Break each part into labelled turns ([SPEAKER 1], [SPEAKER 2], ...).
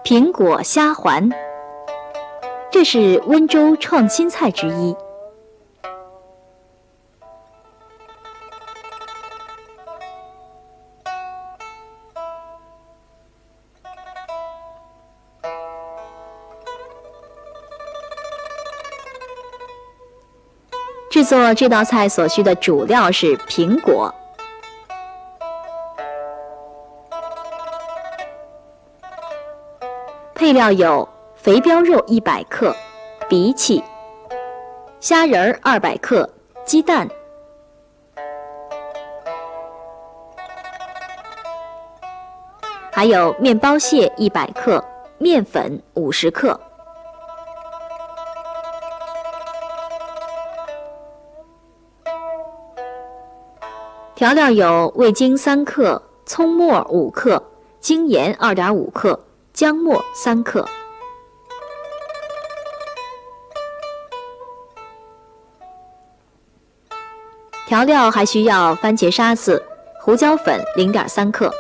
[SPEAKER 1] 苹果虾环，这是温州创新菜之一。制作这道菜所需的主料是苹果、配料有肥膘肉100克、荸荠、虾仁200克、鸡蛋、还有面包屑100克、面粉50克。调料有味精3克、葱末5克、精盐2.5克、姜末3克。调料还需要番茄沙子、胡椒粉0.3克。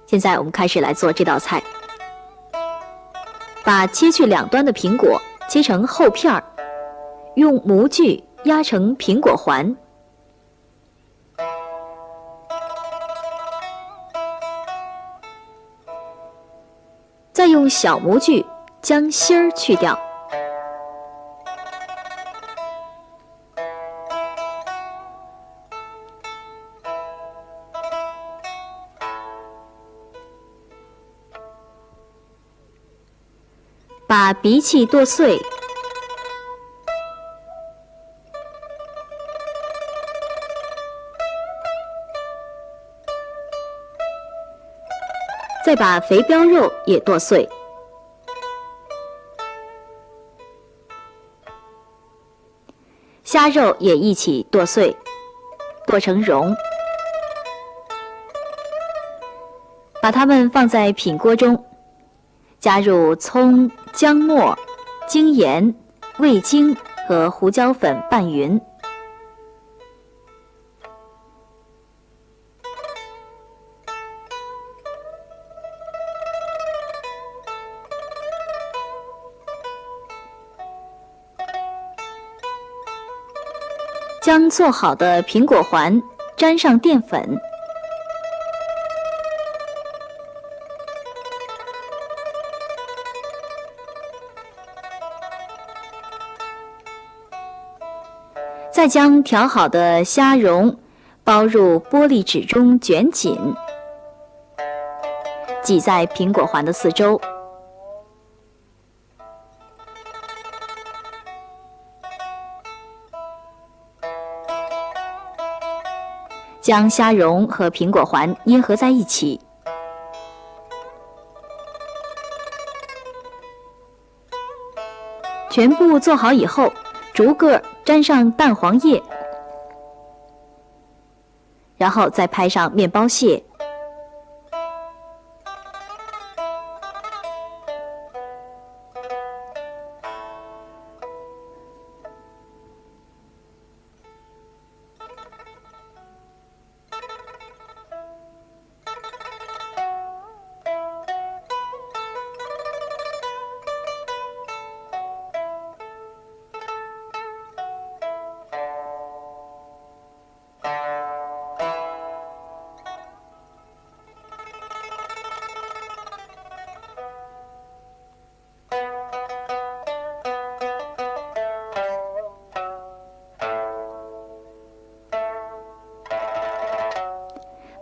[SPEAKER 1] 现在我们开始来做这道菜。把切去两端的苹果切成厚片儿，用模具压成苹果环。再用小模具将芯儿去掉。把荸荠剁碎，再把肥膘肉也剁碎，虾肉也一起剁碎，剁成蓉，把它们放在品锅中，加入葱、姜末、精盐、味精和胡椒粉拌匀。将做好的苹果环沾上淀粉，再将调好的虾蓉包入玻璃纸中卷紧，挤在苹果环的四周。将虾蓉和苹果环捏合在一起。全部做好以后，逐个沾上蛋黄液，然后再拍上面包屑。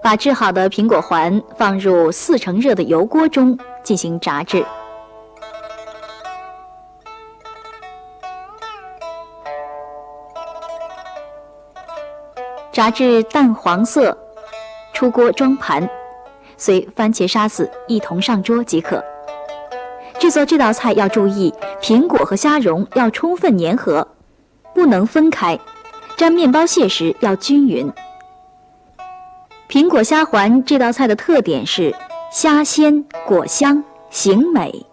[SPEAKER 1] 把制好的苹果环放入4成热的油锅中进行炸制。炸至淡黄色，出锅装盘，随番茄沙子一同上桌即可。制作这道菜要注意，苹果和虾蓉要充分粘合，不能分开，沾面包屑时要均匀。苹果虾环这道菜的特点是虾鲜果香，形美。